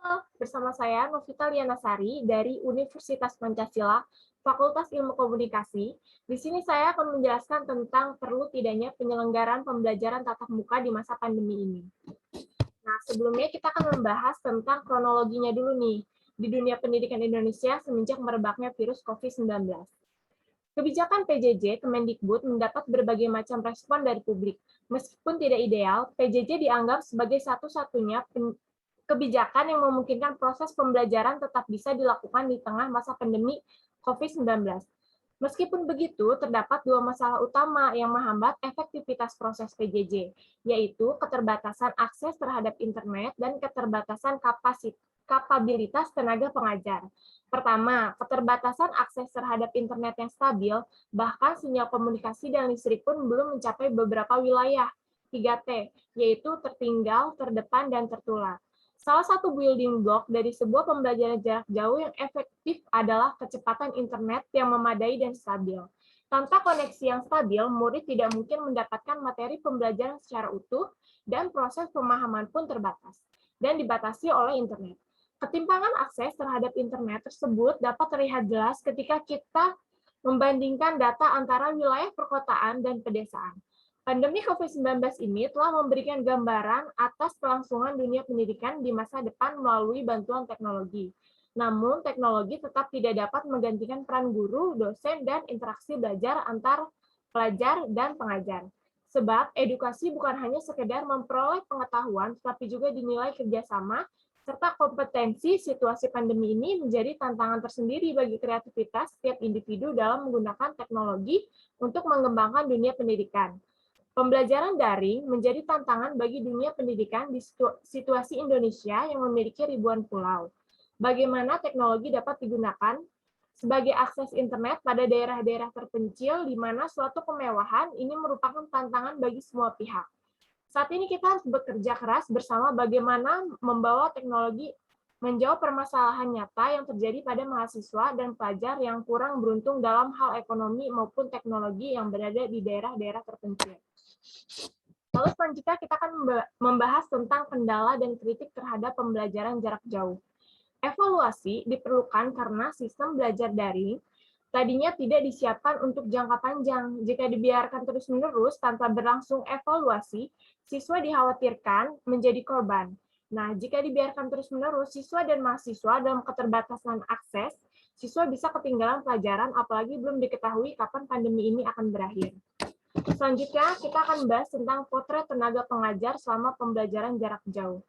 Halo, bersama saya Novita Lianasari dari Universitas Pancasila, Fakultas Ilmu Komunikasi. Di sini saya akan menjelaskan tentang perlu tidaknya penyelenggaraan pembelajaran tatap muka di masa pandemi ini. Nah, sebelumnya kita akan membahas tentang kronologinya dulu nih, di dunia pendidikan Indonesia semenjak merebaknya virus COVID-19. Kebijakan PJJ Kemendikbud mendapat berbagai macam respon dari publik. Meskipun tidak ideal, PJJ dianggap sebagai satu-satunya kebijakan yang memungkinkan proses pembelajaran tetap bisa dilakukan di tengah masa pandemi COVID-19. Meskipun begitu, terdapat dua masalah utama yang menghambat efektivitas proses PJJ, yaitu keterbatasan akses terhadap internet dan keterbatasan kapabilitas tenaga pengajar. Pertama, keterbatasan akses terhadap internet yang stabil, bahkan sinyal komunikasi dan listrik pun belum mencapai beberapa wilayah. 3T, yaitu tertinggal, terdepan, dan tertular. Salah satu building block dari sebuah pembelajaran jarak jauh yang efektif adalah kecepatan internet yang memadai dan stabil. Tanpa koneksi yang stabil, murid tidak mungkin mendapatkan materi pembelajaran secara utuh dan proses pemahaman pun terbatas dan dibatasi oleh internet. Ketimpangan akses terhadap internet tersebut dapat terlihat jelas ketika kita membandingkan data antara wilayah perkotaan dan pedesaan. Pandemi COVID-19 ini telah memberikan gambaran atas kelangsungan dunia pendidikan di masa depan melalui bantuan teknologi. Namun, teknologi tetap tidak dapat menggantikan peran guru, dosen, dan interaksi belajar antar pelajar dan pengajar. Sebab, edukasi bukan hanya sekedar memperoleh pengetahuan, tetapi juga dinilai kerjasama, serta kompetensi. Situasi pandemi ini menjadi tantangan tersendiri bagi kreativitas setiap individu dalam menggunakan teknologi untuk mengembangkan dunia pendidikan. Pembelajaran daring menjadi tantangan bagi dunia pendidikan di situasi Indonesia yang memiliki ribuan pulau. Bagaimana teknologi dapat digunakan sebagai akses internet pada daerah-daerah terpencil di mana suatu kemewahan ini merupakan tantangan bagi semua pihak. Saat ini kita harus bekerja keras bersama bagaimana membawa teknologi menjawab permasalahan nyata yang terjadi pada mahasiswa dan pelajar yang kurang beruntung dalam hal ekonomi maupun teknologi yang berada di daerah-daerah terpencil. Lalu selanjutnya kita akan membahas tentang kendala dan kritik terhadap pembelajaran jarak jauh. Evaluasi diperlukan karena sistem belajar daring tadinya tidak disiapkan untuk jangka panjang. Jika dibiarkan terus-menerus tanpa berlangsung evaluasi, siswa dikhawatirkan menjadi korban. Nah, jika dibiarkan terus-menerus, siswa dan mahasiswa dalam keterbatasan akses, siswa bisa ketinggalan pelajaran, apalagi belum diketahui kapan pandemi ini akan berakhir. Selanjutnya, kita akan bahas tentang potret tenaga pengajar selama pembelajaran jarak jauh.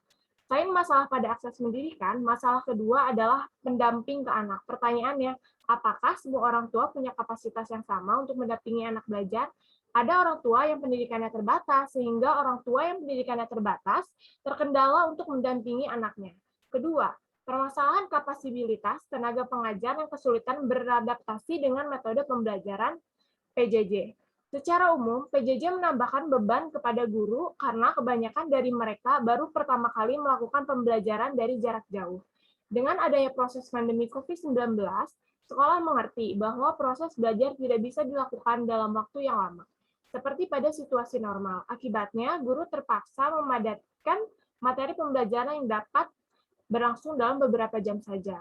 Selain masalah pada akses pendidikan, masalah kedua adalah pendamping ke anak. Pertanyaannya, apakah semua orang tua punya kapasitas yang sama untuk mendampingi anak belajar? Ada orang tua yang pendidikannya terbatas, sehingga orang tua yang pendidikannya terbatas terkendala untuk mendampingi anaknya. Kedua, permasalahan kapasibilitas tenaga pengajar yang kesulitan beradaptasi dengan metode pembelajaran PJJ. Secara umum, PJJ menambahkan beban kepada guru karena kebanyakan dari mereka baru pertama kali melakukan pembelajaran dari jarak jauh. Dengan adanya proses pandemi COVID-19, sekolah mengerti bahwa proses belajar tidak bisa dilakukan dalam waktu yang lama, seperti pada situasi normal. Akibatnya, guru terpaksa memadatkan materi pembelajaran yang dapat berlangsung dalam beberapa jam saja.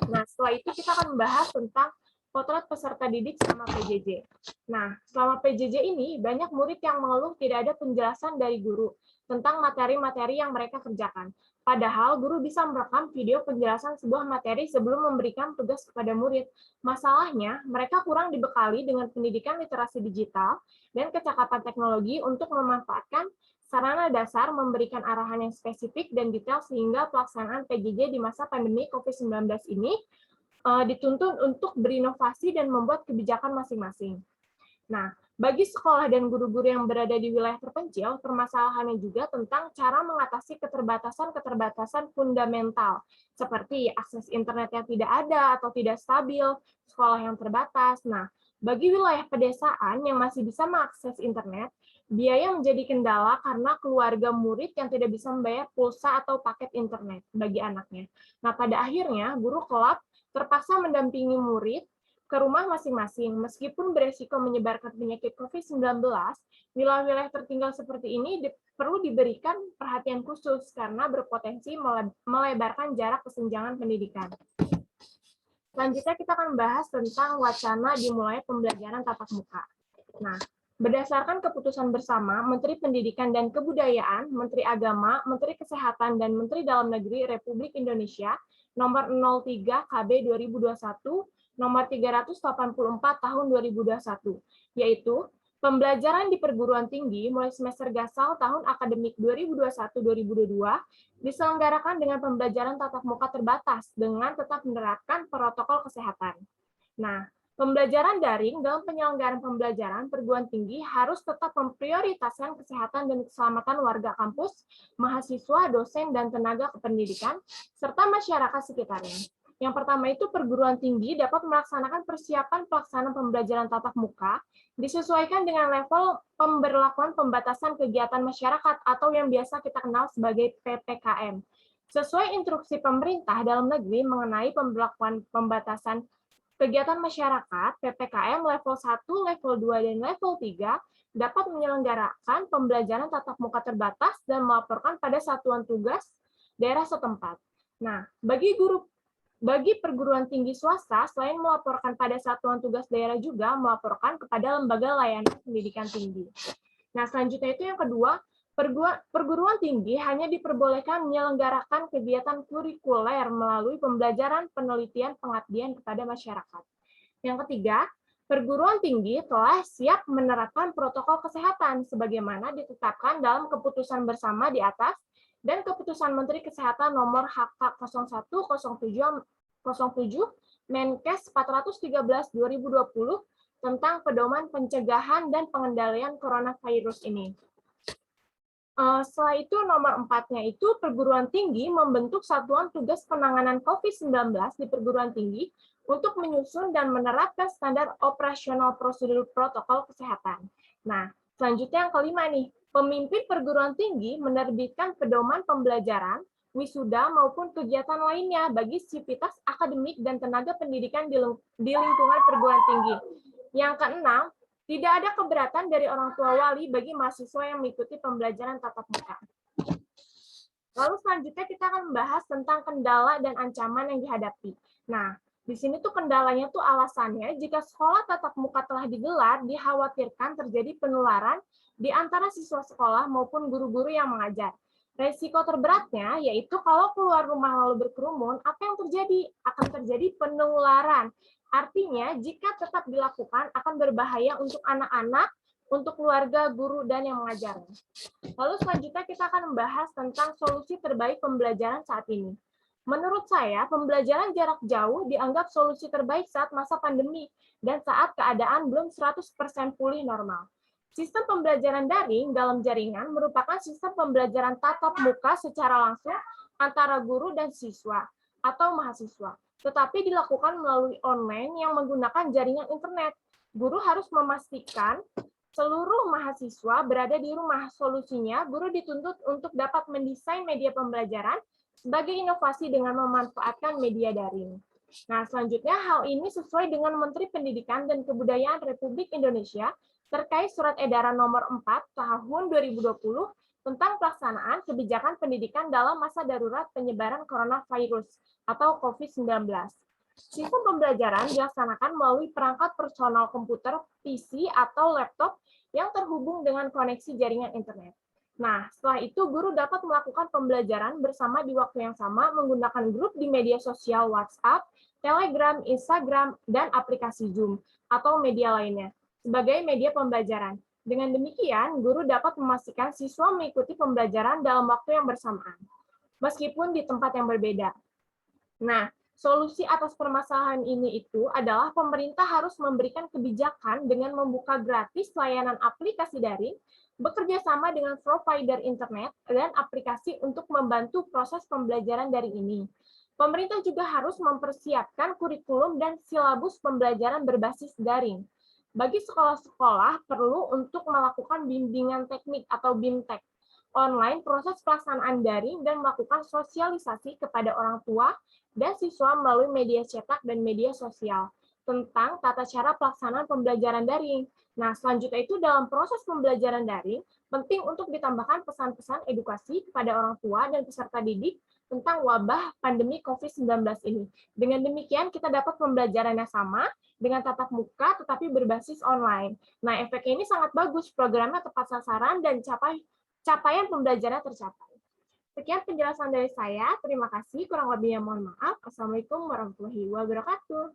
Nah, setelah itu kita akan membahas tentang potret peserta didik selama PJJ. Nah, selama PJJ ini, banyak murid yang mengeluh tidak ada penjelasan dari guru tentang materi-materi yang mereka kerjakan. Padahal, guru bisa merekam video penjelasan sebuah materi sebelum memberikan tugas kepada murid. Masalahnya, mereka kurang dibekali dengan pendidikan literasi digital dan kecakapan teknologi untuk memanfaatkan sarana dasar memberikan arahan yang spesifik dan detail sehingga pelaksanaan PJJ di masa pandemi COVID-19 ini dituntun untuk berinovasi dan membuat kebijakan masing-masing. Nah, bagi sekolah dan guru-guru yang berada di wilayah terpencil, permasalahannya juga tentang cara mengatasi keterbatasan-keterbatasan fundamental, seperti akses internet yang tidak ada atau tidak stabil, sekolah yang terbatas. Nah, bagi wilayah pedesaan yang masih bisa mengakses internet, biaya menjadi kendala karena keluarga murid yang tidak bisa membayar pulsa atau paket internet bagi anaknya. Nah, pada akhirnya, guru kelab terpaksa mendampingi murid ke rumah masing-masing. Meskipun beresiko menyebarkan penyakit COVID-19, wilayah-wilayah tertinggal seperti ini perlu diberikan perhatian khusus karena berpotensi melebarkan jarak kesenjangan pendidikan. Selanjutnya kita akan membahas tentang wacana dimulai pembelajaran tatap muka. Nah, berdasarkan keputusan bersama Menteri Pendidikan dan Kebudayaan, Menteri Agama, Menteri Kesehatan, dan Menteri Dalam Negeri Republik Indonesia nomor 03 KB 2021, nomor 384 tahun 2021, yaitu pembelajaran di perguruan tinggi mulai semester gasal tahun akademik 2021-2022 diselenggarakan dengan pembelajaran tatap muka terbatas dengan tetap menerapkan protokol kesehatan. Nah, pembelajaran daring dalam penyelenggaraan pembelajaran perguruan tinggi harus tetap memprioritaskan kesehatan dan keselamatan warga kampus, mahasiswa, dosen, dan tenaga kependidikan, serta masyarakat sekitarnya. Yang pertama itu perguruan tinggi dapat melaksanakan persiapan pelaksanaan pembelajaran tatap muka disesuaikan dengan level pemberlakuan pembatasan kegiatan masyarakat atau yang biasa kita kenal sebagai PPKM. Sesuai instruksi pemerintah dalam negeri mengenai pemberlakuan pembatasan kegiatan masyarakat, PPKM level 1, level 2, dan level 3 dapat menyelenggarakan pembelajaran tatap muka terbatas dan melaporkan pada satuan tugas daerah setempat. Nah, bagi perguruan tinggi swasta, selain melaporkan pada satuan tugas daerah juga melaporkan kepada lembaga layanan pendidikan tinggi. Nah, selanjutnya itu yang kedua, perguruan tinggi hanya diperbolehkan menyelenggarakan kegiatan kurikuler melalui pembelajaran, penelitian, pengabdian kepada masyarakat. Yang ketiga, perguruan tinggi telah siap menerapkan protokol kesehatan sebagaimana ditetapkan dalam keputusan bersama di atas dan keputusan Menteri Kesehatan nomor HK 0107 Menkes 413/2020 tentang pedoman pencegahan dan pengendalian coronavirus ini. Setelah itu nomor 4-nya itu perguruan tinggi membentuk satuan tugas penanganan COVID-19 di perguruan tinggi untuk menyusun dan menerapkan standar operasional prosedur protokol kesehatan. Nah, selanjutnya yang kelima nih, pemimpin perguruan tinggi menerbitkan pedoman pembelajaran, wisuda maupun kegiatan lainnya bagi sivitas akademik dan tenaga pendidikan di lingkungan perguruan tinggi. Yang keenam, tidak ada keberatan dari orang tua wali bagi mahasiswa yang mengikuti pembelajaran tatap muka. Lalu selanjutnya kita akan membahas tentang kendala dan ancaman yang dihadapi. Nah, di sini tuh kendalanya tuh alasannya jika sekolah tatap muka telah digelar, dikhawatirkan terjadi penularan di antara siswa sekolah maupun guru-guru yang mengajar. Resiko terberatnya yaitu kalau keluar rumah lalu berkerumun, apa yang terjadi? Akan terjadi penularan. Artinya, jika tetap dilakukan akan berbahaya untuk anak-anak, untuk keluarga, guru, dan yang mengajarnya. Lalu selanjutnya kita akan membahas tentang solusi terbaik pembelajaran saat ini. Menurut saya, pembelajaran jarak jauh dianggap solusi terbaik saat masa pandemi dan saat keadaan belum 100% pulih normal. Sistem pembelajaran daring dalam jaringan merupakan sistem pembelajaran tatap muka secara langsung antara guru dan siswa atau mahasiswa, tetapi dilakukan melalui online yang menggunakan jaringan internet. Guru harus memastikan seluruh mahasiswa berada di rumah. Solusinya, guru dituntut untuk dapat mendesain media pembelajaran sebagai inovasi dengan memanfaatkan media daring. Nah, selanjutnya hal ini sesuai dengan Menteri Pendidikan dan Kebudayaan Republik Indonesia terkait Surat Edaran Nomor 4 Tahun 2020 tentang pelaksanaan kebijakan pendidikan dalam masa darurat penyebaran coronavirus atau COVID-19. Sistem pembelajaran dilaksanakan melalui perangkat personal komputer, PC, atau laptop yang terhubung dengan koneksi jaringan internet. Nah, setelah itu guru dapat melakukan pembelajaran bersama di waktu yang sama menggunakan grup di media sosial WhatsApp, Telegram, Instagram, dan aplikasi Zoom atau media lainnya sebagai media pembelajaran. Dengan demikian, guru dapat memastikan siswa mengikuti pembelajaran dalam waktu yang bersamaan, meskipun di tempat yang berbeda. Nah, solusi atas permasalahan ini itu adalah pemerintah harus memberikan kebijakan dengan membuka gratis layanan aplikasi daring, bekerja sama dengan provider internet dan aplikasi untuk membantu proses pembelajaran daring ini. Pemerintah juga harus mempersiapkan kurikulum dan silabus pembelajaran berbasis daring. Bagi sekolah-sekolah perlu untuk melakukan bimbingan teknik atau BIMTEK online, proses pelaksanaan daring, dan melakukan sosialisasi kepada orang tua dan siswa melalui media cetak dan media sosial. tentang tata cara pelaksanaan pembelajaran daring. Nah, selanjutnya itu dalam proses pembelajaran daring, penting untuk ditambahkan pesan-pesan edukasi kepada orang tua dan peserta didik tentang wabah pandemi COVID-19 ini. Dengan demikian, kita dapat pembelajaran yang sama dengan tatap muka tetapi berbasis online. Nah, efeknya ini sangat bagus, programnya tepat sasaran dan capaian pembelajaran tercapai. Sekian penjelasan dari saya. Terima kasih. Kurang lebihnya mohon maaf. Assalamualaikum warahmatullahi wabarakatuh.